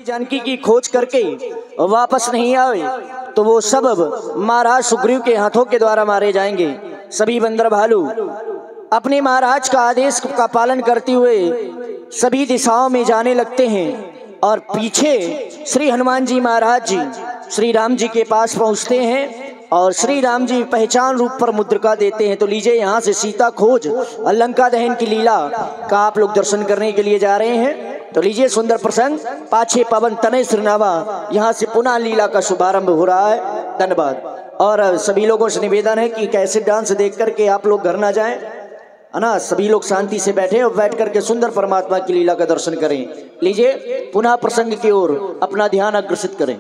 जानकी की खोज करके वापस नहीं आए तो वो सब महाराज सुग्रीव के हाथों के द्वारा मारे जाएंगे। सभी बंदर भालू अपने महाराज का आदेश का पालन करते हुए सभी दिशाओं में जाने लगते हैं और पीछे श्री हनुमान जी महाराज जी श्री राम जी के पास पहुंचते हैं और श्री राम जी पहचान रूप पर मुद्रिका देते हैं। तो लीजिए यहाँ से सीता खोज और लंका दहन की लीला का आप लोग दर्शन करने के लिए जा रहे हैं। तो लीजिए सुंदर प्रसंग पाछे पवन तनय श्रीनावा, यहाँ से पुनः लीला का शुभारंभ हो रहा है। धन्यवाद। और सभी लोगों से निवेदन है कि कैसे डांस देख करके आप लोग घर ना जाएं, है ना। सभी लोग शांति से बैठे और बैठ करके सुंदर परमात्मा की लीला का दर्शन करें। लीजिए पुनः प्रसंग की ओर अपना ध्यान अग्रसित करें।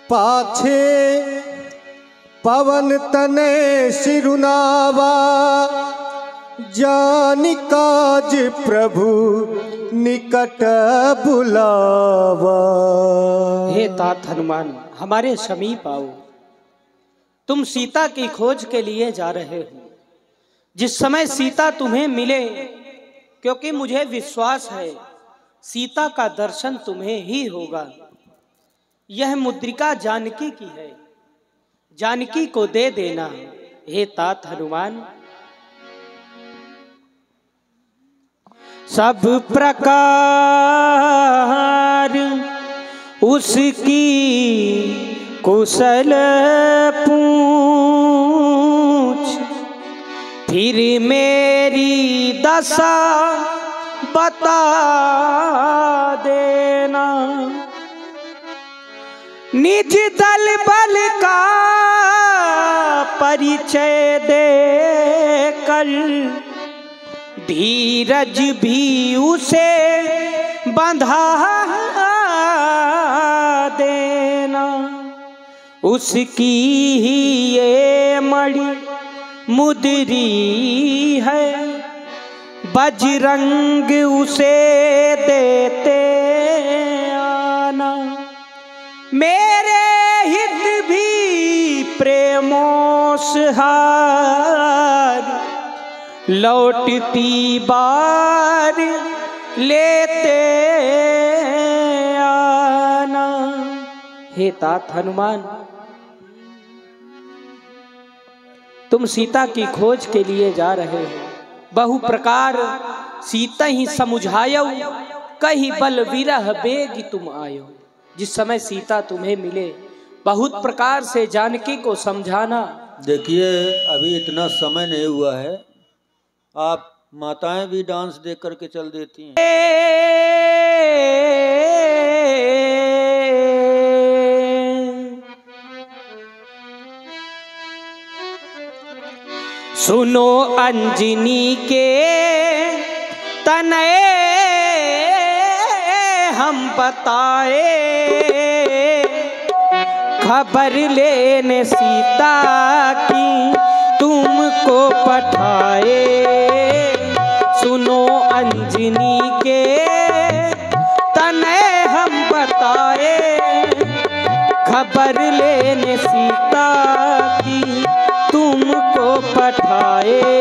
पाछे पवन तनय सिरुनावा, जानि काज प्रभु निकट बुलावा। हे तात हनुमान, हमारे समीप आओ। तुम सीता की खोज के लिए जा रहे हो। जिस समय सीता तुम्हें मिले, क्योंकि मुझे विश्वास है सीता का दर्शन तुम्हें ही होगा। यह मुद्रिका जानकी की है, जानकी को दे देना। हे तात हनुमान, सब प्रकार उसकी कुशल पूछ, फिर मेरी दशा बता देना। निज दल बल का परिचय दे कर, धीरज भी उसे बंधा देना। उसकी ही ये मणि मुद्री है, बजरंग उसे देते आना। मेरे हित भी प्रेमोसहार, लौटती बार लेते आना। हे तात हनुमान, तुम सीता की खोज के लिए जा रहे हो। बहु प्रकार सीता ही समुझायो, कही बल विरह बेग तुम आयो। जिस समय सीता तुम्हें मिले, बहुत प्रकार से जानकी को समझाना। देखिए अभी इतना समय नहीं हुआ है, आप माताएं भी डांस देख करके चल देती हैं। सुनो अंजनी के तनय हम बताए, खबर लेने सीता की तुमको पठाए। सुनो अंजनी के तनय हम बताए, खबर लेने सीता की तुमको पठाए।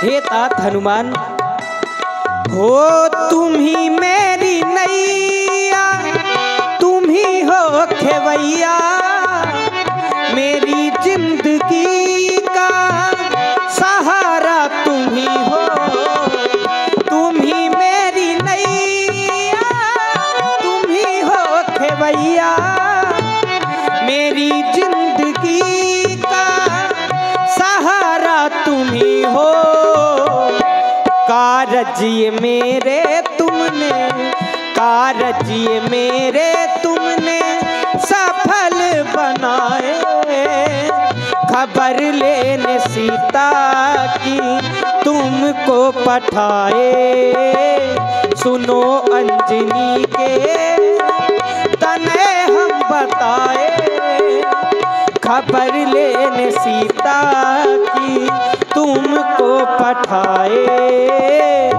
हे तात हनुमान, हो तुम ही मेरी नैया, तुम ही हो खेवैया। मेरी जिंदगी का सहारा तुम ही हो। तुम ही मेरी नैया, तुम ही हो खेवैया। मेरी जिंदगी का सहारा तुम ही हो। कारज ये मेरे तुमने, कारज ये मेरे तुमने सफल बनाए। खबर लेने सीता की तुमको पठाए। सुनो अंजनी के तनय हम बताए, खबर लेने सीता की पठाए।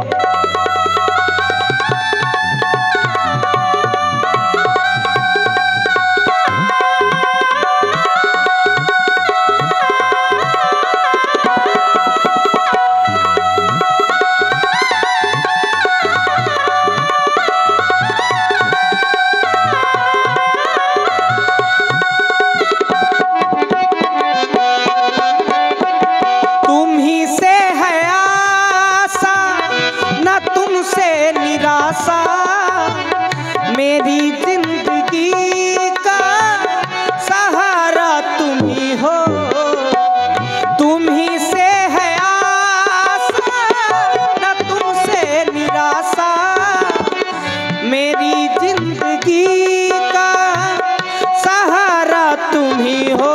मेरी जिंदगी का सहारा तुम ही हो, तुम ही से है आशा न तुमसे निराशा। मेरी जिंदगी का सहारा तुम ही हो।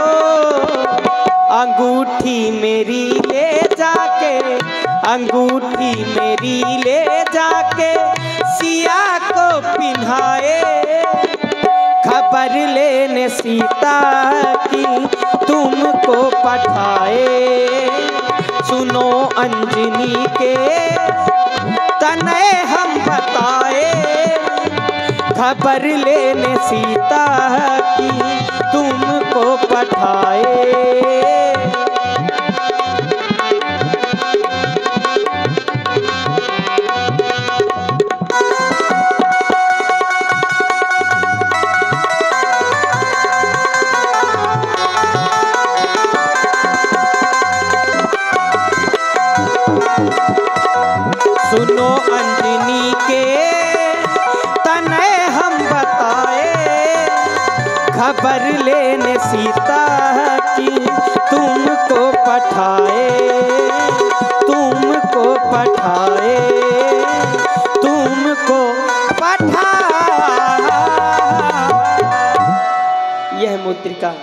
अंगूठी मेरी ले जाके, अंगूठी मेरी ले जाके सिया को पिन्हाए। खबर लेने सीता की तुमको पठाए। सुनो अंजनी के तने हम बताए। खबर लेने सीता की तुमको पठाए। सुनो अंजनी के तने हम बताए। खबर लेने सीता की तुमको पठाए। तुमको पठाए, तुमको पठाए। यह मुद्रिका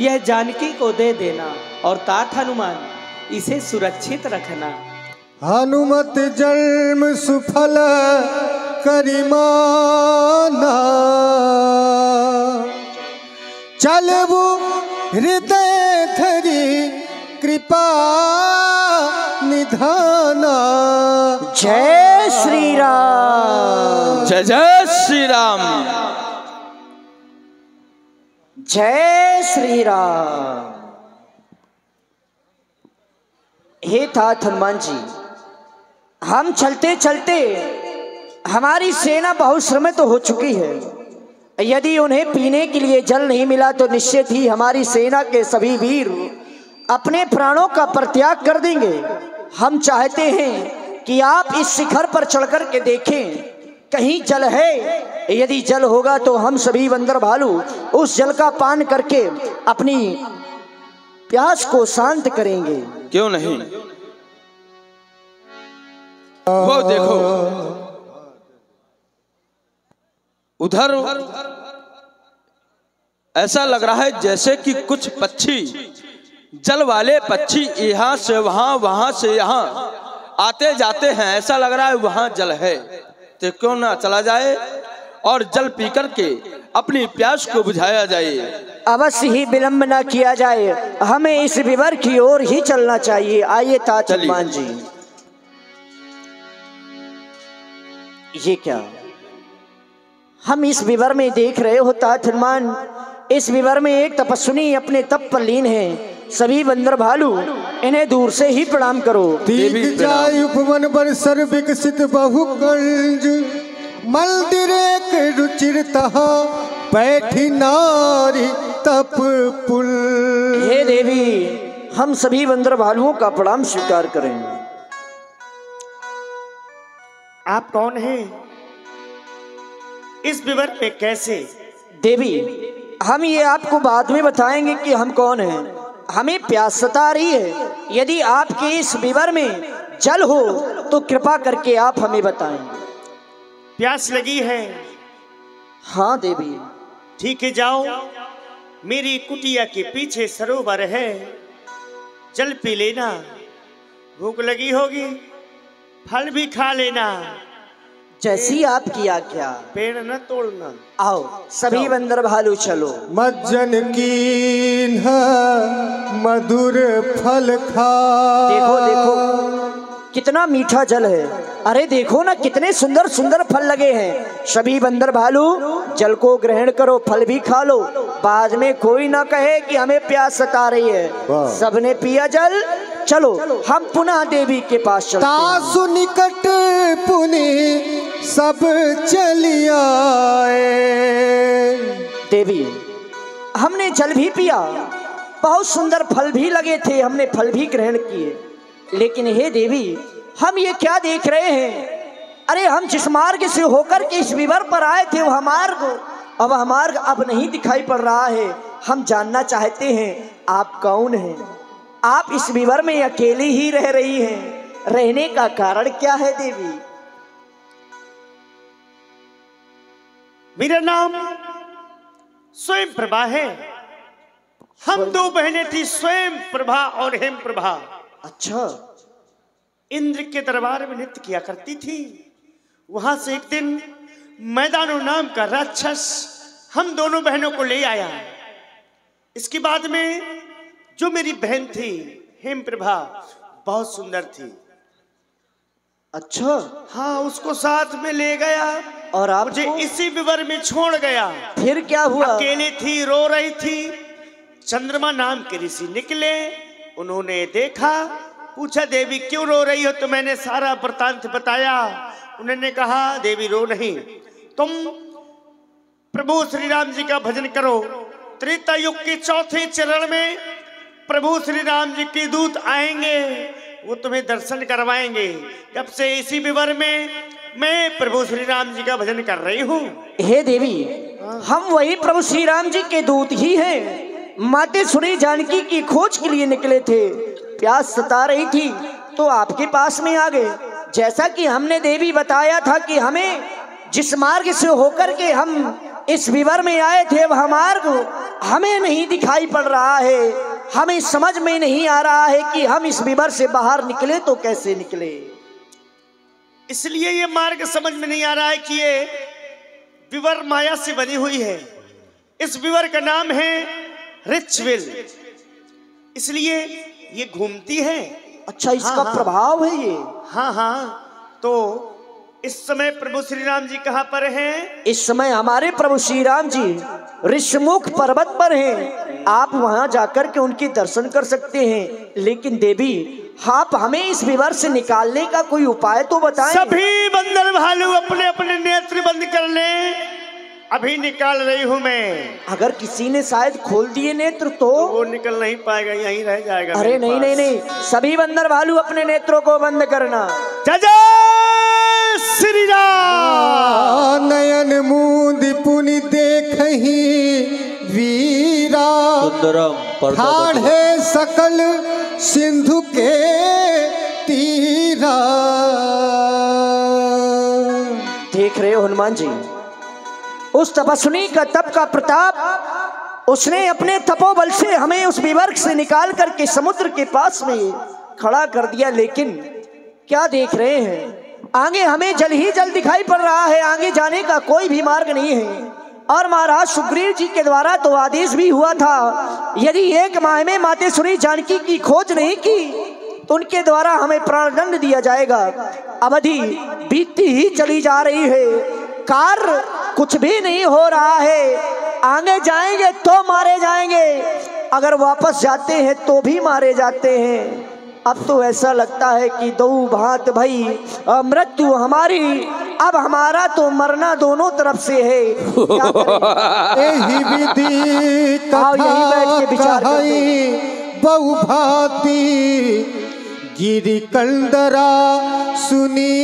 यह जानकी को दे देना और तात हनुमान इसे सुरक्षित रखना। हनुमत जन्म सुफल करिमाना। चलबु हृदय धरि कृपा निधाना। जय श्री राम। जय जय श्री राम। जय श्री राम। हे तात हनुमान जी, हम चलते चलते हमारी सेना बहुत श्रमित हो चुकी है। यदि उन्हें पीने के लिए जल नहीं मिला तो निश्चित ही हमारी सेना के सभी वीर अपने प्राणों का परित्याग कर देंगे। हम चाहते हैं कि आप इस शिखर पर चढ़कर के देखें कहीं जल है। यदि जल होगा तो हम सभी बंदर भालू उस जल का पान करके अपनी प्यास को शांत करेंगे। क्यों नहीं? वो देखो उधर ऐसा लग रहा है जैसे कि कुछ पक्षी, जल वाले पक्षी यहाँ से वहाँ, वहाँ से यहाँ आते जाते हैं। ऐसा लग रहा है वहाँ जल है, तो क्यों ना चला जाए और जल पी करके अपनी प्यास को बुझाया जाए। अवश्य ही विलंब न किया जाए, हमें इस विवर की ओर ही चलना चाहिए। आइए तात हनुमान जी। ये क्या हम इस विवर में देख रहे हो तात हनुमान? इस विवर में एक तपस्विनी अपने तप पर लीन है। सभी बंदर भालू इन्हें दूर से ही प्रणाम करो। दीग जाय उपवन बरसर विकसित बहुकंज। मंदिर एक रुचिर तहा बैठी नारी तप पुल। हे देवी, हम सभी बंदर भालुओं का प्रणाम स्वीकार करें। आप कौन हैं? इस विवर में कैसे? देवी, हम ये आपको बाद में बताएंगे कि हम कौन हैं। हमें प्यास सता रही है। यदि आपके इस विवर में जल हो तो कृपा करके आप हमें बताएं। प्यास लगी है? हाँ देवी। ठीक है, जाओ, मेरी कुटिया के पीछे सरोवर है, जल पी लेना। भूख लगी होगी, फल भी खा लेना। जैसी आपकी आज्ञा। पेड़ न तोड़ना। आओ सभी बंदर भालू चलो। मज्जन कीन्ह मधुर फल खा। देखो देखो कितना मीठा जल है। अरे देखो ना कितने सुंदर सुंदर फल लगे हैं। सभी बंदर भालू जल को ग्रहण करो, फल भी खा लो, बाद में कोई ना कहे कि हमें प्यास सता रही है। सबने पिया जल, चलो हम पुनः देवी के पास चलते हैं। तासु निकट पुनि सब चली आए। देवी हमने जल भी पिया, बहुत सुंदर फल भी लगे थे, हमने फल भी ग्रहण किए, लेकिन हे देवी हम ये क्या देख रहे हैं? अरे हम जिस मार्ग से होकर के इस विवर पर आए थे वह मार्ग अब नहीं दिखाई पड़ रहा है। हम जानना चाहते हैं आप कौन हैं? आप इस विवर में अकेली ही रह रही हैं, रहने का कारण क्या है देवी? मेरा नाम स्वयं प्रभा है। हम दो बहनें थी, स्वयं प्रभा और हेम प्रभा। अच्छा, इंद्र के दरबार में नृत्य किया करती थी। वहां से एक दिन मैदानो नाम का राक्षस हम दोनों बहनों को ले आया। इसके बाद में जो मेरी बहन थी हेम प्रभा, बहुत सुंदर थी। अच्छा, हाँ, उसको साथ में ले गया और आप मुझे इसी विवर में छोड़ गया। फिर क्या हुआ? अकेली थी, रो रही थी। चंद्रमा नाम के ऋषि निकले, उन्होंने देखा, पूछा देवी क्यों रो रही हो? तो मैंने सारा वृतांत बताया। उन्होंने कहा देवी रो नहीं, तुम प्रभु श्री राम जी का भजन करो। त्रेता युग के चौथे चरण में प्रभु श्री राम जी के दूत आएंगे, वो तुम्हें दर्शन करवाएंगे। जब से इसी विवर में मैं प्रभु श्री राम जी का भजन कर रही हूँ। हे देवी हम वही प्रभु श्री राम जी के दूत ही हैं। माते सुनी जानकी की खोज के लिए निकले थे, प्यास सता रही थी तो आपके पास में आ गए। जैसा कि हमने देवी बताया था कि हमें जिस मार्ग से होकर के हम इस विवर में आए थे वह मार्ग हमें नहीं दिखाई पड़ रहा है। हमें समझ में नहीं आ रहा है कि हम इस विवर से बाहर निकले तो कैसे निकले। इसलिए ये मार्ग समझ में नहीं आ रहा है कि ये विवर माया से बनी हुई है। इस विवर का नाम है रिचविल, इसलिए ये घूमती है। अच्छा, इसका प्रभाव है ये? हाँ हाँ। तो इस समय प्रभु श्री राम जी कहाँ पर हैं? इस समय हमारे प्रभु श्री राम जी ऋषमुख पर्वत पर हैं। आप वहां जाकर के उनके दर्शन कर सकते हैं। लेकिन देवी आप हमें इस विवर से निकालने का कोई उपाय तो बताएं। सभी बंदर भालू अपने अपने नेत्र बंद कर लें, अभी निकाल रही हूं मैं। अगर किसी ने शायद खोल दिए नेत्र तो वो निकल नहीं पाएगा, यहीं रह जाएगा। अरे नहीं नहीं नहीं, सभी बंदर भालू अपने नेत्रों को बंद करना। जय जय श्री राम। नयन मूंद पुनि देखहि वीरा, ठाढ़े सकल सिंधु के तीरा। देख रहे हो हनुमान जी, उस तपस्विनी का तप का प्रताप, उसने अपने तपोबल से हमें उस विवर्ग से निकाल करके समुद्र के पास में खड़ा कर दिया। लेकिन क्या देख रहे हैं, आगे हमें जल ही जल दिखाई पड़ रहा है, आगे जाने का कोई भी मार्ग नहीं है। और महाराज सुग्रीव जी के द्वारा तो आदेश भी हुआ था, यदि 1 माह में माते सुनी जानकी की खोज नहीं की तो उनके द्वारा हमें प्राणदंड दिया जाएगा। अवधि बीतती ही चली जा रही है, कार्य कुछ भी नहीं हो रहा है। आगे जाएंगे तो मारे जाएंगे, अगर वापस जाते हैं तो भी मारे जाते हैं। अब तो ऐसा लगता है कि दो भांत भई मृत्यु हमारी, अब हमारा तो मरना दोनों तरफ से है। यही विधि कथा बहु भांति, गिरि कंदरा सुनी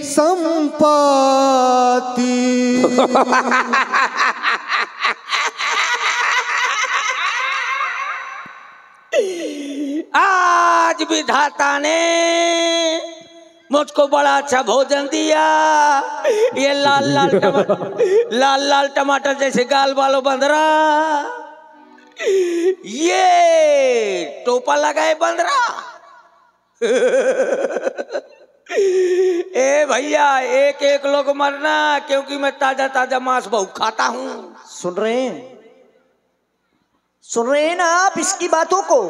संपाती। आज विधाता ने मुझको बड़ा अच्छा भोजन दिया। ये लाल लाल टमाटर जैसे गाल वालों बंदरा, ये टोपा लगाए बंदरा। ए भैया, एक एक लोग मरना, क्योंकि मैं ताजा ताजा मांस बहुत खाता हूँ। सुन रहे हैं ना आप इसकी बातों को?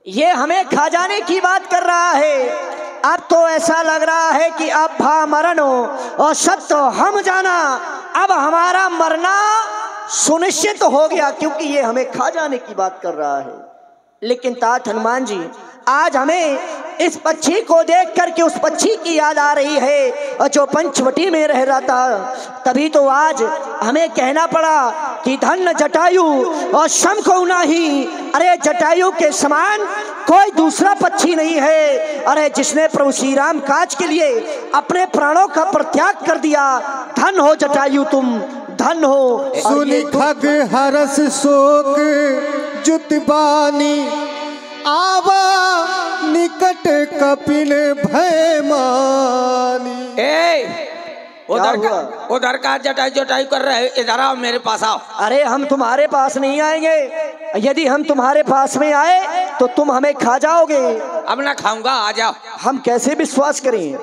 ये हमें खा जाने की बात कर रहा है। अब तो ऐसा लग रहा है कि अब भा मरण हो और सत्य हम जाना, अब हमारा मरना सुनिश्चित हो गया, क्योंकि ये हमें खा जाने की बात कर रहा है। लेकिन तात हनुमान जी, आज हमें इस पक्षी को देख करके उस पक्षी की याद आ रही है और जो पंचवटी में रह रहा था। तभी तो आज हमें कहना पड़ा कि धन्य जटायु और शंख नाही। अरे जटायु के समान कोई दूसरा पक्षी नहीं है। अरे जिसने प्रभु श्री राम काज के लिए अपने प्राणों का परित्याग कर दिया। धन हो जटायु तुम, धन हो। सुनि खग हरस शोक जुतबानी, आवा निकट कपिल भय मानी। उधर का जटायु जटायु कर रहे हैं, इधर आओ मेरे पास आओ। अरे हम तुम्हारे पास नहीं आएंगे। यदि हम तुम्हारे पास में आए तो तुम हमें खा जाओगे। अब ना खाऊंगा, आ जाओ। हम कैसे विश्वास करें?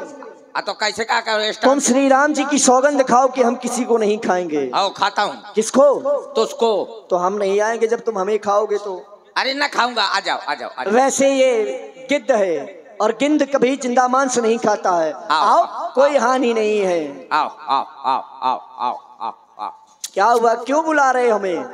तो कैसे क्या करो? तुम श्री राम जी की सौगंध खाओ कि हम किसी को नहीं खाएंगे। आओ खाता हूँ। किसको? तुझको। तो हम नहीं आएंगे जब तुम हमें खाओगे तो। अरे ना खाऊंगा, आ जाओ आ जाओ, आ जाओ। वैसे ये गिद्ध है और गिद्ध कभी जिंदा मांस नहीं खाता है। आओ, कोई हानि नहीं है। आओ आओ आओ आओ आओ आओ आओ। क्या हुआ, क्यों बुला रहे हमें?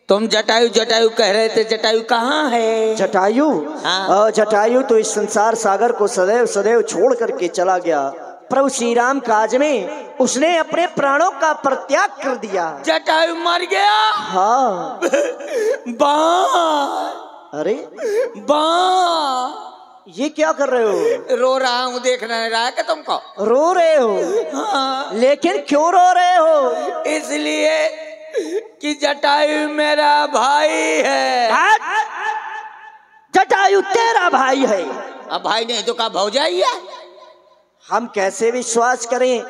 तुम जटायु जटायु कह रहे थे, जटायु कहाँ है? जटायु? हाँ। जटायु तो इस संसार सागर को सदैव सदैव छोड़ करके चला गया। प्रभु श्री राम काज में उसने अपने प्राणों का परित्याग कर दिया। जटायु मर गया? हाँ। बा अरे बा, ये क्या कर रहे हो? रो रहा हूँ, देख नहीं रहा है कि तुमको? रो रहे हो? हाँ। लेकिन क्यों रो रहे हो? इसलिए कि जटायु मेरा भाई है। जटायु तेरा भाई है? अब भाई नहीं तो का भौजाई है? हम कैसे विश्वास करें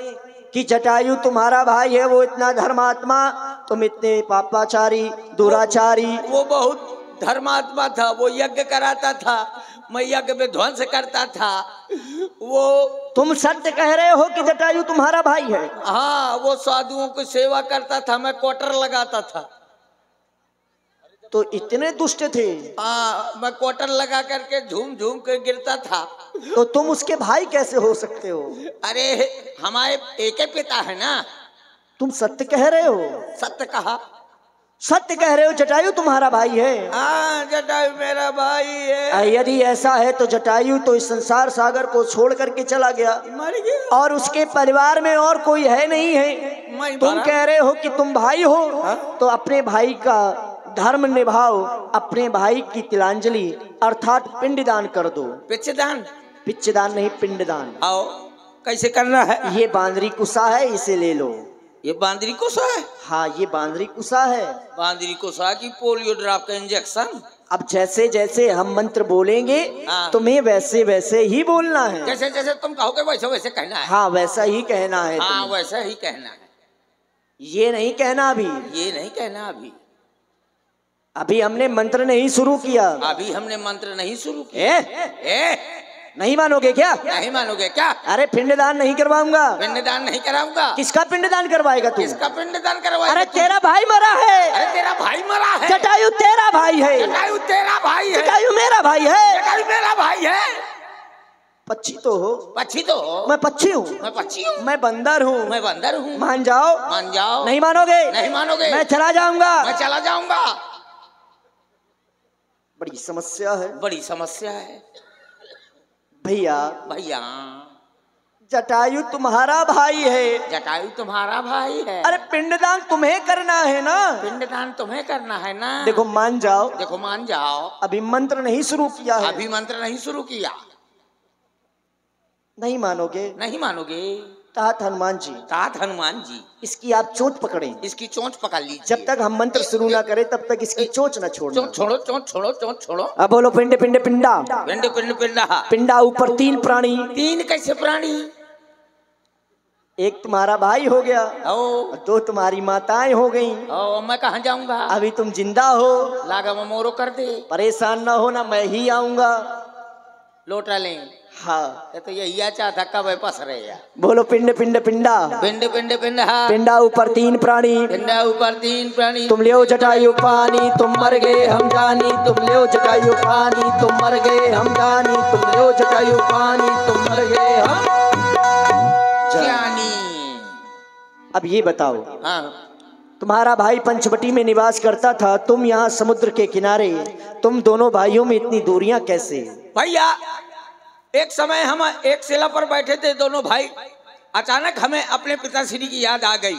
कि जटायु तुम्हारा भाई है? वो इतना धर्मात्मा, तुम इतने पापाचारी दुराचारी। वो बहुत धर्मात्मा था, वो यज्ञ कराता था, मैं यज्ञ में ध्वंस करता था। वो तुम सत्य कह रहे हो कि जटायु तुम्हारा भाई है? हाँ, वो साधुओं की सेवा करता था, मैं क्वार्टर लगाता था। तो इतने दुष्ट थे? हाँ, मैं क्वार्टर लगा करके झूम झूम कर गिरता था। तो तुम उसके भाई कैसे हो सकते हो? अरे हमारे एक ही पिता है ना। तुम सत्य कह रहे हो? सत्य कहा। सत्य कह रहे हो, जटायु तुम्हारा भाई है? हाँ, जटायु मेरा भाई है। यदि ऐसा है तो जटायु तो इस संसार सागर को छोड़ करके चला गया, मर गया, और उसके परिवार में और कोई है नहीं है। तुम कह रहे हो कि तुम भाई हो, तो अपने भाई का धर्म निभाओ, अपने भाई की तिलांजलि अर्थात पिंडदान कर दो। पिंडदान? पिंडदान नहीं, पिंडदान। आओ, कैसे करना है? ये बांदरी कुसा है, इसे ले लो। ये बांदरी कुसा है? हाँ, ये बांदरी कुसा है। बांदरी कुसा की पोलियो ड्रॉप का इंजेक्शन। अब जैसे जैसे हम मंत्र बोलेंगे तुम्हें वैसे वैसे ही बोलना है। जैसे जैसे तुम कहोगे वैसे वैसे कहना है। हाँ, वैसा ही कहना है। हाँ, वैसा ही कहना है। ये नहीं कहना अभी। ये नहीं कहना अभी। अभी हमने मंत्र नहीं शुरू किया। अभी हमने मंत्र नहीं शुरू किया। नहीं मानोगे क्या? नहीं मानोगे क्या? अरे पिंडदान नहीं करवाऊंगा। पिंडदान नहीं कराऊंगा? किसका पिंडदान करवाएगा तू? किसका पिंडदान करवाएगा? अरे तेरा भाई मरा है। अरे तेरा भाई मरा है। जटायु तेरा भाई है। जटायु तेरा भाई है। जटायु मेरा भाई है। जटायु मेरा भाई है। पक्षी तो हो। पक्षी तो हो। मैं पक्षी हूँ। मैं पक्षी हूँ। मैं बंदर हूँ। मैं बंदर हूँ। मान जाओ। मान जाओ। नहीं मानोगे? नहीं मानोगे। मैं चला जाऊंगा। मैं चला जाऊंगा। बड़ी समस्या है। बड़ी समस्या है भैया। भैया, जटायु तुम्हारा भाई है। जटायु तुम्हारा भाई है। अरे पिंडदान तुम्हें करना है ना। पिंडदान तुम्हें करना है ना। देखो मान जाओ। देखो मान जाओ। अभी मंत्र नहीं शुरू किया है। अभी मंत्र नहीं शुरू किया। नहीं मानोगे? नहीं मानोगे। तात हनुमान जी। तात हनुमान जी, इसकी आप चोंच पकड़ें। इसकी चोंच पकड़ लीजिए। जब तक हम मंत्र शुरू ना करें तब तक इसकी चोंच न छोड़ना। छोड़ो चोंच छोड़ो, चोंच छोड़ो। अब बोलो पिंड पिंड पिंडा। पिंड पिंड पिंडा। पिंडा ऊपर 3 प्राणी। 3 कैसे प्राणी? एक तुम्हारा भाई हो गया। ओ, 2 तुम्हारी माताएं हो गई। ओ, मैं कहाँ जाऊंगा? अभी तुम जिंदा हो। लागा मोरो कर दे। परेशान ना हो ना, मैं ही आऊंगा। लोटा लें। हाँ ये तो यही चाहता कब है पस रहे यार। बोलो पिंड पिंड पिंडा। पिंड पिंड पिंड हाँ। पिंडा ऊपर तीन प्राणी, पिंडा ऊपर तीन प्राणी। तुम ले जटायु पानी तुम मर गए हम जानी, तुम ले जटायु पानी तुम मर गए हम जानी, तुम ले जटायु पानी तुम मर गए हम जानी। अब ये बताओ, हाँ तुम्हारा भाई पंचवटी में निवास करता था, तुम यहाँ समुद्र के किनारे, तुम दोनों भाइयों में इतनी दूरियां कैसे? भैया एक समय हम एक शिला पर बैठे थे दोनों भाई, अचानक हमें अपने पिताश्री की याद आ गई।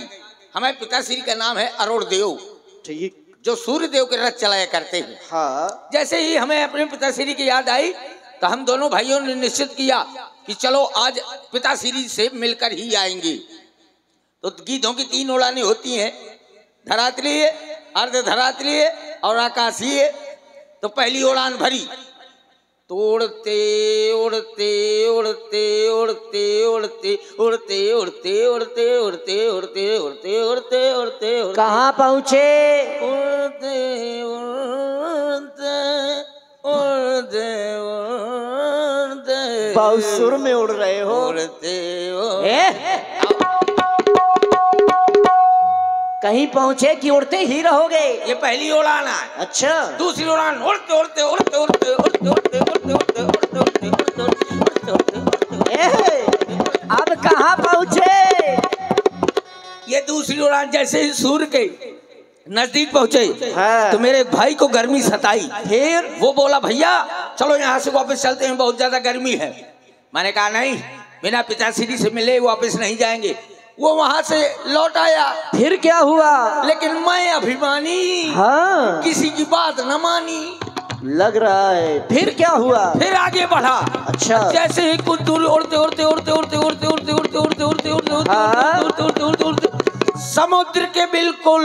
हमारे पिताश्री का नाम है अरुण देव, ठीक, जो सूर्य देव के रथ चलाया करते हैं। हाँ। जैसे ही हमें अपने पिताश्री की याद आई तो हम दोनों भाइयों ने निश्चित किया कि चलो आज पिताश्री से मिलकर ही आएंगे। तो गीधों की 3 उड़ानें होती हैं, धरातलीय, अर्ध धरातलीय और आकाशीय। तो पहली उड़ान भरी तो उड़ते उड़ते उड़ते उड़ते उड़ते उड़ते उड़ते उड़ते उड़ते उड़ते उड़ते उड़ते उड़ते कहाँ पहुँचे? उड़ते उड़ते उड़ते उड़ते बहुत सुर में उड़ रहे हो। उड़ते कहीं पहुँचे कि उड़ते ही रहोगे? ये पहली उड़ान है। अच्छा। दूसरी उड़ान उड़ते उड़ते उड़ते उड़ते उड़ते उड़ते उड़ते उड़ते उड़ते उड़ते उड़ते उड़ते उड़ते उड़ते। अब कहाँ पहुँचे? ये दूसरी उड़ान जैसे ही सूर्य के नजदीक पहुंचे हाँ। तो मेरे भाई को गर्मी सताई। फिर वो बोला भैया चलो यहाँ से वापस चलते हैं, बहुत ज्यादा गर्मी है। मैंने कहा नहीं, बिना पिताश्री से मिले वापस नहीं जाएंगे। वो वहां से लौट आया। फिर क्या हुआ? लेकिन मैं अभिमानी, हाँ, किसी की बात न मानी। लग रहा है। फिर क्या हुआ? फिर आगे बढ़ा। अच्छा। जैसे ही कुछ दूर उड़ते उड़ते उड़ते उड़ते उड़ते उड़ते उड़ते उड़ते उड़ते उड़ते हाँ। उड़ते उड़ते उड़ते उड़ते समुद्र के बिल्कुल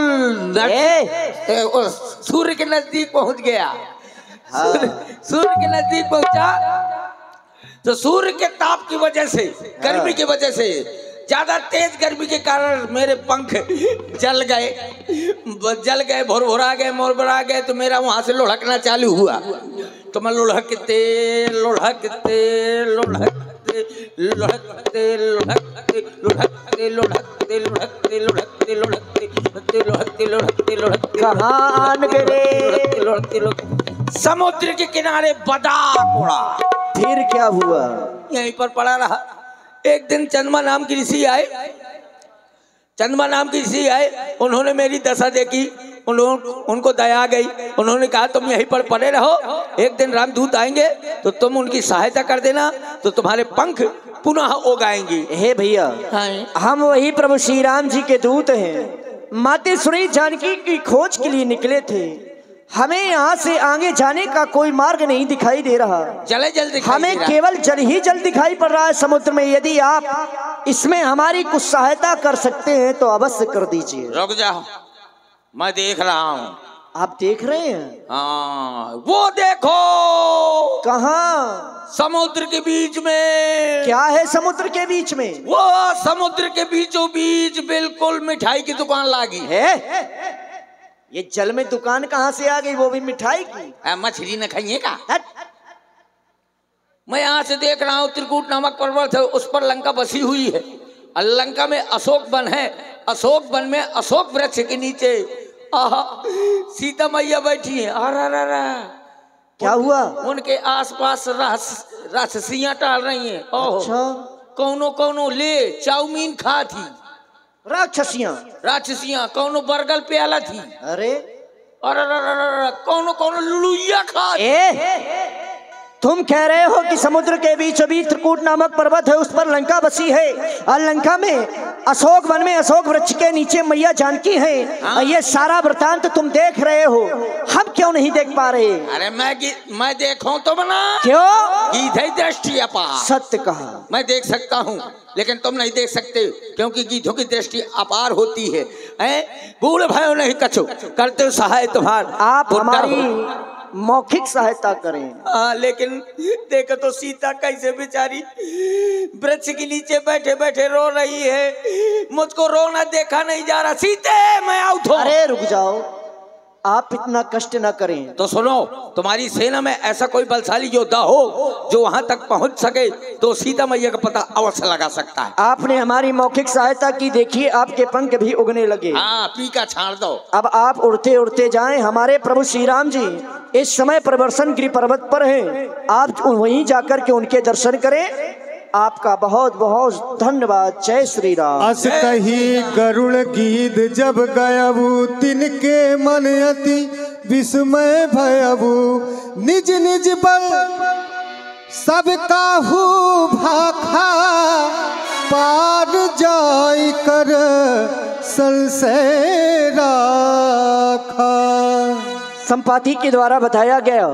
सूर्य के नजदीक पहुंच गया। सूर्य के नजदीक पहुंचा तो सूर्य के ताप की वजह से, गर्मी की वजह से, ज्यादा तेज गर्मी के कारण मेरे पंख जल गए, भुरभुरा गए, मोरबरा गए। तो मेरा वहां से लुढ़कना चालू हुआ। तो मैं लुढ़कते लुढ़कते लुढ़कते लुढ़कते लुढ़कते लुढ़कते लुढ़कते लुढ़कते लुढ़कते लुढ़कते लुढ़कते लुढ़कते लुढ़कते कहाँ आन गए? लुढ़कते समुद्र के किनारे बदाक उड़ा। फिर क्या हुआ? यहीं पर पड़ा रहा। एक दिन चंद्रमा नाम की ऋषि आए, उन्होंने मेरी दशा देखी, उनको दया आ गई। उन्होंने कहा तुम यहीं पर पड़े रहो, एक दिन रामदूत आएंगे तो तुम उनकी सहायता कर देना, तो तुम्हारे पंख पुनः उगाएंगे। हे भैया, हम वही प्रभु श्री राम जी के दूत हैं। मातेश्वरी जानकी की खोज के लिए निकले थे। हमें यहाँ से आगे जाने का कोई मार्ग नहीं दिखाई दे रहा। जल दिखाई हमें केवल जल ही जल दिखाई पड़ रहा है समुद्र में। यदि आप इसमें हमारी कुछ सहायता कर सकते हैं तो अवश्य कर दीजिए। रुक जाओ, मैं देख रहा हूँ। आप देख रहे हैं? हाँ, वो देखो। कहाँ? समुद्र के बीच में। क्या है समुद्र के बीच में? वो समुद्र के बीचों बीच बिल्कुल मिठाई की दुकान लागी है। ये जल में दुकान कहाँ से आ गई, वो भी मिठाई की? मछली न खाइए का? मैं यहाँ से देख रहा हूँ, त्रिकूट नामक पर्वत है, उस पर लंका बसी हुई है। और लंका में अशोक वन है। अशोक वन में अशोक वृक्ष के नीचे सीता मैया बैठी है। अरे क्या हुआ? उनके आसपास राक्षसियां टहल रही हैं। अच्छा। कौनो ले चाउमीन खा थी। राक्षसियां कौनो बर्गर प्याला थी। अरे कौनो लुलुइया खा। तुम कह रहे हो कि समुद्र के बीचों बीच त्रिकूट नामक पर्वत है, उस पर लंका बसी है, और लंका में अशोक वन में अशोक वृक्ष के नीचे मैया जानकी है। हाँ? और ये सारा वृतांत तुम देख रहे हो, हम क्यों नहीं देख पा रहे? अरे मैं देखूं तो बना। क्यों? गीधे दृष्टि अपार। सत्य कहा। मैं देख सकता हूँ लेकिन तुम नहीं देख सकते, क्योंकि गीधों की दृष्टि अपार होती है। बूढ़ भाइयों नहीं कछो करते सहाय तुम्हार। आप हमारी मौखिक सहायता करें। हाँ, लेकिन देखो तो सीता कैसे बेचारी वृक्ष के नीचे बैठे बैठे रो रही है। मुझको रोना देखा नहीं जा रहा। सीते मैं आउट हूं। अरे रुक जाओ, आप इतना कष्ट न करें। तो सुनो, तुम्हारी सेना में ऐसा कोई बलशाली योद्धा हो जो वहां तक पहुंच सके तो सीता मैया का पता अवश्य लगा सकता है। आपने हमारी मौखिक सहायता की, देखिए आपके पंख भी उगने लगे। हाँ, पीका छाड़ दो। अब आप उड़ते उड़ते जाएं। हमारे प्रभु श्री राम जी इस समय प्रवर्सन गिरि पर्वत पर हैं, आप वहीं जाकर के उनके दर्शन करें। आपका बहुत बहुत धन्यवाद। जय श्री राम। अस कही गरुड़ गीत जब गयबू तिनके मन अति विस्मय भयबू, निज निज बल सब काहू भाखा, पार जाय कर संशय राखा। संपाति के द्वारा बताया गया,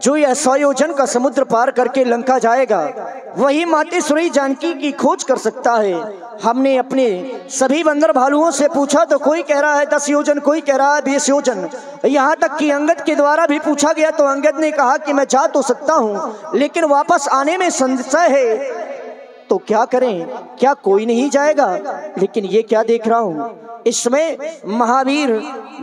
जो यह 100 योजन का समुद्र पार करके लंका जाएगा वही मातेश्वरी जानकी की खोज कर सकता है। हमने अपने सभी बंदर भालुओं से पूछा तो कोई कह रहा है 10 योजन, कोई कह रहा है 20 योजन, यहाँ तक कि अंगद के द्वारा भी पूछा गया तो अंगद ने कहा कि मैं जा तो सकता हूँ लेकिन वापस आने में संशय है, तो क्या करें, क्या कोई नहीं जाएगा। लेकिन ये क्या देख रहा हूँ, इस समय महावीर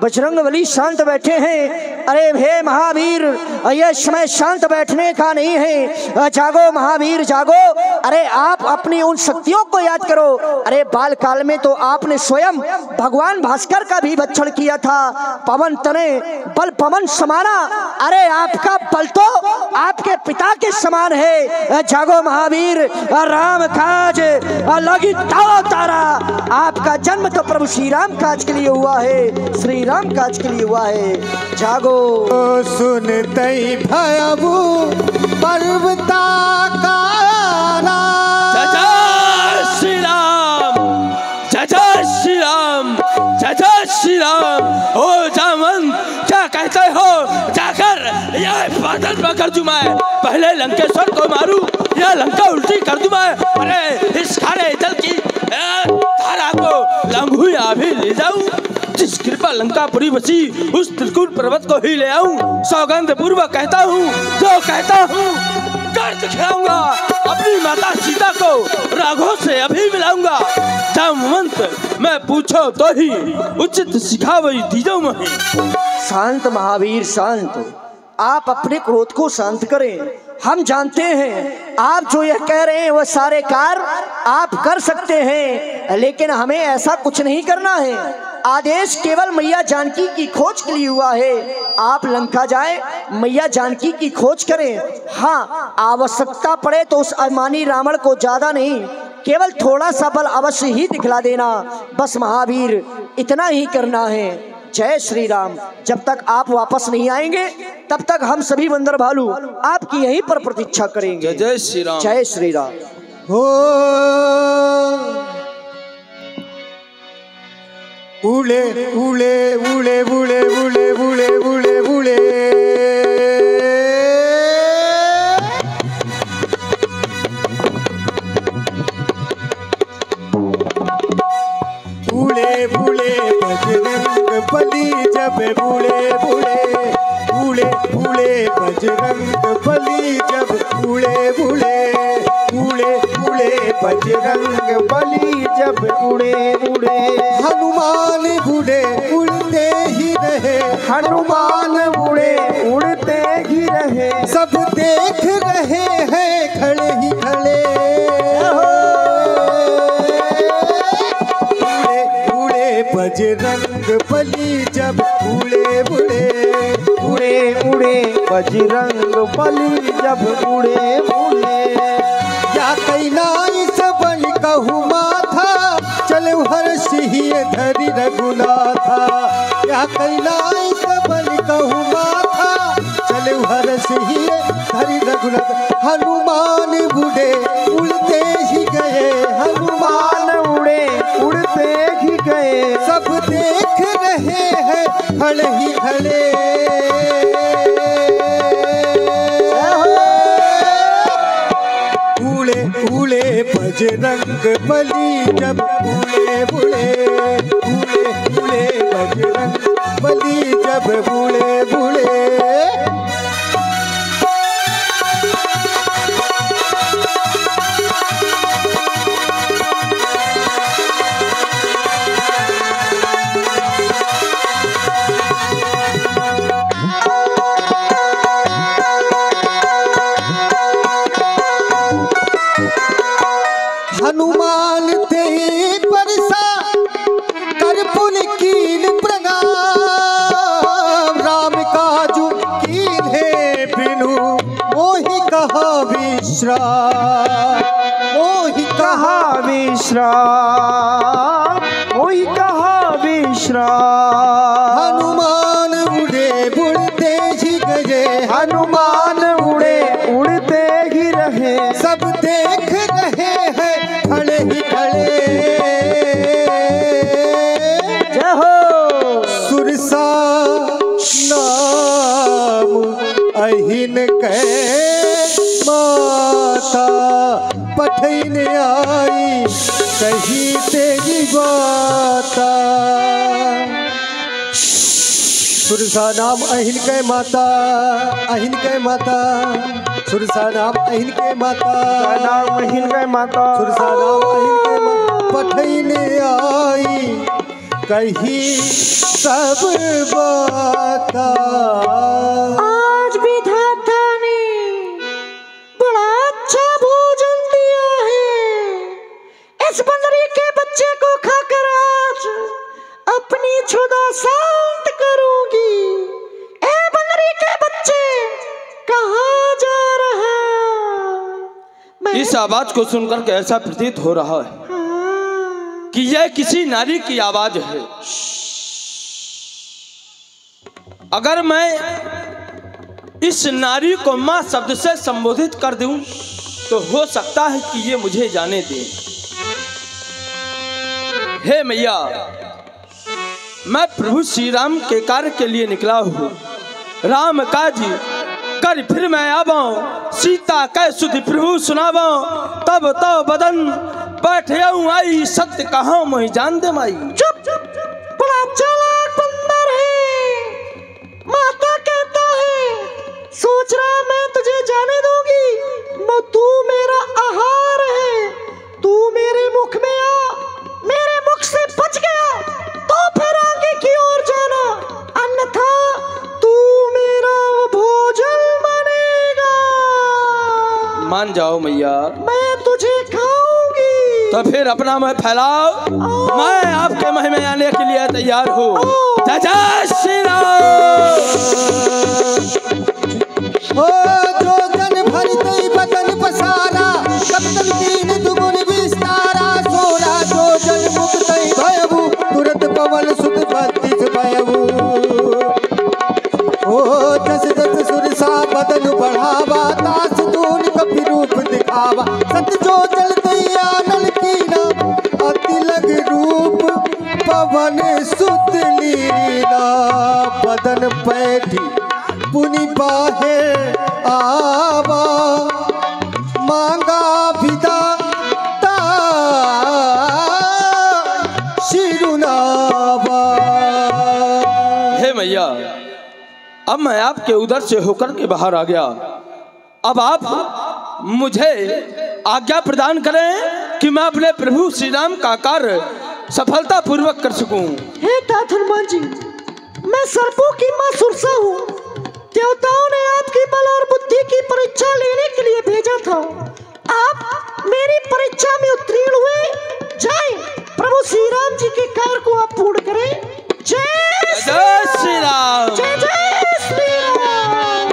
बजरंगबली शांत बैठे हैं। अरे हे महावीर, यह समय शांत बैठने का नहीं है, जागो महावीर जागो। अरे आप अपनी उन शक्तियों को याद करो। अरे बाल काल में तो आपने स्वयं भगवान भास्कर का भी भक्षण किया था। पवन तने बल पवन समाना, अरे आपका बल तो आपके पिता के समान है। जागो महावीर, राम काज लगी तारा। आपका जन्म तो प्रभु श्री राम काज के लिए हुआ है, श्री राम काज के लिए हुआ है। जागो। सुनते भयबू पर्वता कारा, जय श्री राम, जय श्री राम, जय श्री राम। ओ जामन, क्या कहते हो, जाकर यह बादल पकड़ दूं मैं, पहले लंकेश्वर को मारूं या लंका उल्टी कर दूं मैं। अरे इस खारे जल की धारा को लंघू या भी ले जाऊं, जिस कृपा लंकापुरी बसी उस त्रिकूट पर्वत को ही ले आऊं। सौगंध पूर्वक कहता हूँ, जो कहता हूँ कर दिखाऊंगा। अपनी माता सीता को राघव से अभी मिलाऊंगा। जामवंत मैं पूछो तो ही उचित सिखावई दीजो मही। शांत महावीर शांत, आप अपने क्रोध को शांत करें। हम जानते हैं आप जो यह कह रहे हैं वह सारे कार्य आप कर सकते हैं, लेकिन हमें ऐसा कुछ नहीं करना है। आदेश केवल मैया जानकी की खोज के लिए हुआ है। आप लंका जाएं, मैया जानकी की खोज करें। हाँ, आवश्यकता पड़े तो उस अभिमानी रावण को ज्यादा नहीं, केवल थोड़ा सा बल अवश्य ही दिखला देना, बस महावीर इतना ही करना है। जय श्री राम। जब तक आप वापस नहीं आएंगे तब तक हम सभी बंदर भालू आपकी यहीं पर प्रतीक्षा करेंगे। जय श्री राम, जय श्री राम। हो उड़े उड़े उड़े उड़े उड़े उड़े उड़े उड़े उड़े उड़े बजरंग बली जब उड़े उड़े उड़े उड़े बजरंग बली जब उड़े उड़े उड़े उड़े बजरंग बली जब उड़े उड़े। हनुमान उड़े उड़ते ही रहे, हनुमान उड़े उड़ते ही रहे, सब देख रहे हैं खड़े ही खड़े। बजरंग बली जब उड़े उड़े उड़े उड़े बजरंग बली जब उड़े उड़े। या कैलाई से बन कहू माथा, चले हर सिहिए धरी रघुनाथा। या कैलाई से बन कहू माथा, चले हर सिहिए धरी रघुनाथ। हनुमान उड़े उड़ते ही गए, हनुमान उड़े उड़ते ही गए, सब देख रहे हैं खड़े ही खड़े। उड़े उड़े बजरंग बली जब उड़े उड़े उड़े उड़े बजरंग बली जब उड़े उड़े। हनुमान ते परसा कर पुन कीन प्रणाम। राम काजू कीन है बिनु मोहि कहा विश्राम। मोहि कहा विश्राम, वही कहा विश्राम। हनुमान उड़े उड़ते ही गए, हनुमान उड़े उड़ते ही रहे, सब देख रहे हैं खड़े ही खड़े। जय हो। सुरसा नाम अहिन के माता पठन आई कही तेरी बाता। सुरसा नाम अहिन के माता, अहिन के माता, सुरसा नाम अहिन के माता, नाम महीन गए माता, सुरसा नाम अहिन के माता पठन आई कही सब बाता। आज विधाता ने बड़ा अच्छा भोजन दिया है। इस बंदरी के बच्चे को खाकर आज अपनी क्षुधा शांत करूंगी। ए बंदरी के बच्चे कहाँ जा रहा? इस आवाज को सुनकर के ऐसा प्रतीत हो रहा है कि यह किसी नारी की आवाज है। अगर मैं इस नारी को मां शब्द से संबोधित कर दूं तो हो सकता है कि ये मुझे जाने दे। हे मैया, मैं प्रभु श्री राम के कार्य के लिए निकला हूँ। राम काज कर फिर मैं आवाऊं, सीता कै सुधि प्रभु सुनावाऊं। तब तो बदन बैठे आई, सत्य कहाँ मैं जान दे माई। चुप चुप, बड़ा चालाक बंदर है। माता कहता है सोच रहा मैं तुझे जाने दूंगी। तू मेरा आहार है, तू मेरे मुख में आ, मेरे मुख से बच गया तो फिर आगे की ओर जाना, अन्यथा तू मेरा भोजन बनेगा। मान जाओ मैया, मैं तुझे खाऊंगी। तो फिर अपना मैं फैलाओ, मैं आपके मह में आने के लिए तैयार हूँ। जय जय श्री राम। ओ जो जन भरते बदन पसारा, कब तक दीन दुगुन विस्तारा। सोरा जो जन मुक्त भयभु, तुरंत पवन सुत बत्तीस भयभु। ओ जस जस सुरसा बदन बढ़ावा, तास दून कपि रूप दिखावा। सत जो चलते आनल कीना, अति लग रूप पवन सुत लीना। बदन पैठी पुनि बाहे आवा, मांगा विदाता शिरुनावा। हे मैया, अब मैं आपके उधर से होकर के बाहर आ गया। अब आप मुझे आज्ञा प्रदान करें कि मैं अपने प्रभु श्री राम का कार्य सफलता पूर्वक कर सकूं। हे तात हनुमान जी, मैं सर्पों की मां सुरसा हूँ। देवताओं ने आपकी बल और बुद्धि की परीक्षा लेने के लिए भेजा था। आप मेरी परीक्षा में उत्तीर्ण हुए। जाएं, प्रभु श्री राम जी के कार्य को आप पूर्ण करें। जय जय श्री राम। जय जय श्री राम।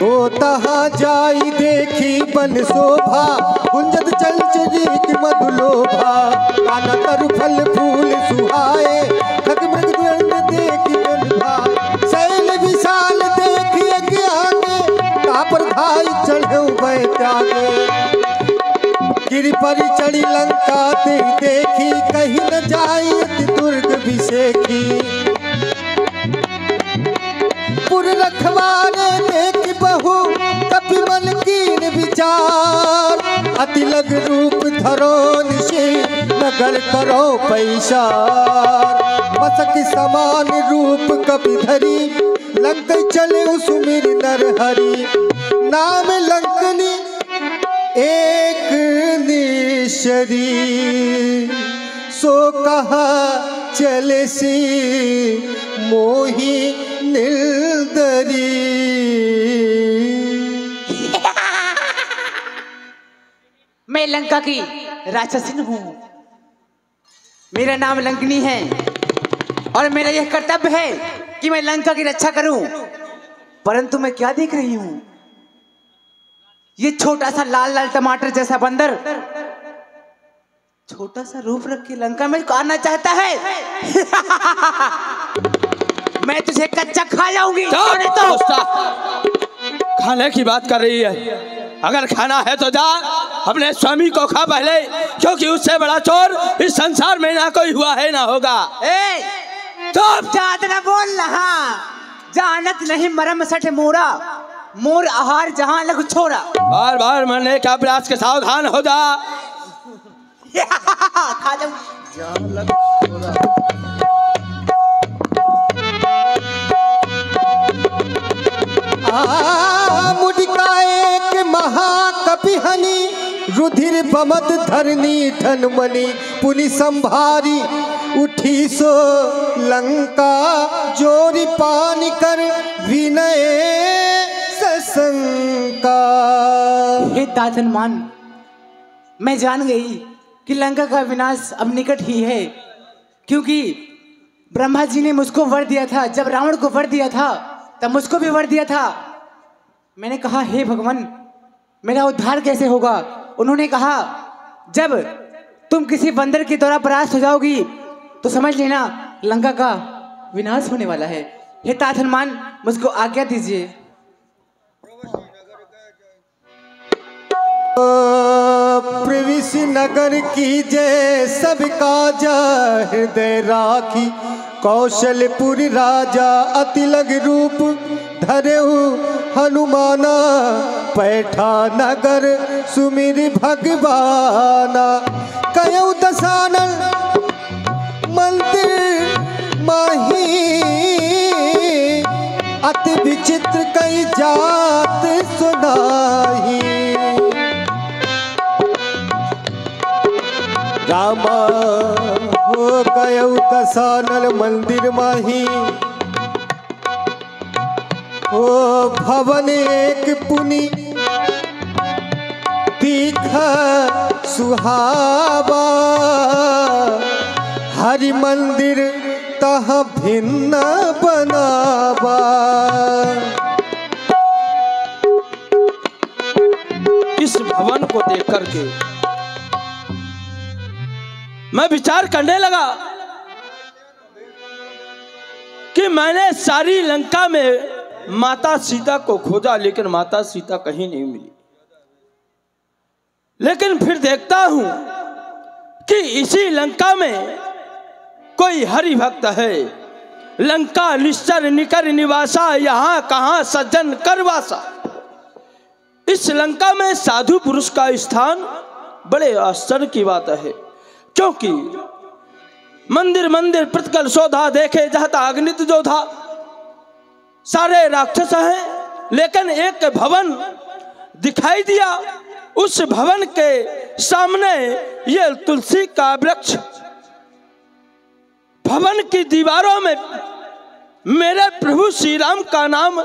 ओ तहाँ जाई देखी बन शोभा, कुंजत चल चरित मधुलोभा। काना तरु फल फूल सुहाए, खग मृग दंड देखी मन भाए। शैल विशाल देखी आगे, तापर धाई चढ़े भय त्यागे। गिरि पर चढ़ी लंका देखी, कहीं न जाई अति दुर्ग विषेखी। पुर रखवारे देख बहु, कपि मन कीन विचार। अति लग रूप धरो निशि, नगर करो पैसार। मसक समान रूप कपि धरी, लंक चले सुमिर नर हरि। नाम लंकनी एक निशरी, सो कहा चले सी मोही नीलदरी। मैं मैं लंका की राक्षसिन हूँ, मेरा नाम लंकनी है और मेरा यह कर्तव्य है कि मैं लंका की रक्षा करूं। परंतु मैं क्या देख रही हूं, ये छोटा सा लाल लाल टमाटर जैसा बंदर छोटा सा रूप रख के लंका में आना चाहता है। मैं तुझे कच्चा खा जाऊंगी। तो खाने की बात कर रही है, अगर खाना है तो जा अपने स्वामी को खा पहले, क्योंकि उससे बड़ा चोर इस संसार में ना कोई हुआ है ना होगा। तो ज्यादा बोल रहा, जानत नहीं मरम सठ मोरा, मोर आहार जहां लग छोरा। बार बार मरने का प्रयास के सावधान हो जा। खा जाऊं। मुडिका एक महाकपि हनि, रुधिर बमत धरनी ठनमनी, पुनि संभारी उठी सो लंका, जोरी पानी कर विनय सशंका। हे दातनमान, मैं जान गई कि लंका का विनाश अब निकट ही है, क्योंकि ब्रह्मा जी ने मुझको वर दिया था। जब रावण को वर दिया था तब मुझको भी वर दिया था। मैंने कहा हे भगवान, मेरा उद्धार कैसे होगा? उन्होंने कहा जब तुम किसी बंदर के द्वारा परास्त हो जाओगी तो समझ लेना लंका का विनाश होने वाला है। हे तात हनुमान, मुझको आज्ञा दीजिए। प्रविशि नगर की जय सब काजा, हृदय राखी कौशलपुर राजा, अति लग रूप धरेहु हनुमाना, पैठा नगर सुमिर भगवाना। कयौ दसानन मंदिर माही, अति विचित्र कई जात सुनाही। रामा हो गयौ दसानन मंदिर माही, ओ भवन एक पुनि दीख सुहावा, हरि मंदिर तह भिन्न बनावा। इस भवन को देख करके मैं विचार करने लगा कि मैंने सारी लंका में माता सीता को खोजा, लेकिन माता सीता कहीं नहीं मिली। लेकिन फिर देखता हूं कि इसी लंका में कोई हरि भक्त है। लंका निश्चर निकर निवासा, यहां कहां सज्जन करवासा। इस लंका में साधु पुरुष का स्थान बड़े आश्चर्य की बात है, क्योंकि मंदिर मंदिर प्रतिकल शोधा, देखे जाता अग्नित जोधा। सारे राक्षस हैं, लेकिन एक भवन दिखाई दिया। उस भवन के सामने ये तुलसी का वृक्ष, भवन की दीवारों में मेरे प्रभु श्री राम का नाम,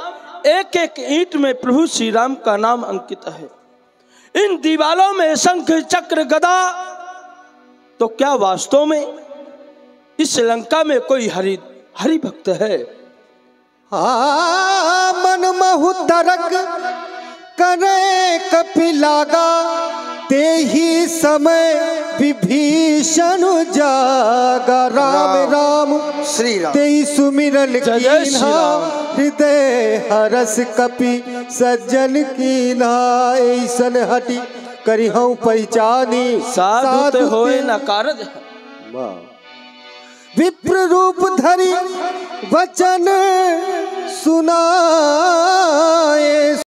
एक एक ईंट में प्रभु श्री राम का नाम अंकित है। इन दीवारों में शंख चक्र गदा। तो क्या वास्तव में इस लंका में कोई हरि भक्त है? मन महु तरक करे कपिलागा, ते ही समय विभीषण जागा। राम राम श्री राम ते ही सुमिरन जय श्री कीन्हा, राम। हृदय हरस कपि सज्जन कीन्हा। ऐसन हटि करिहु पहचानी, साधु होए नकारज। विप्र रूप धरि वचन सुनाए,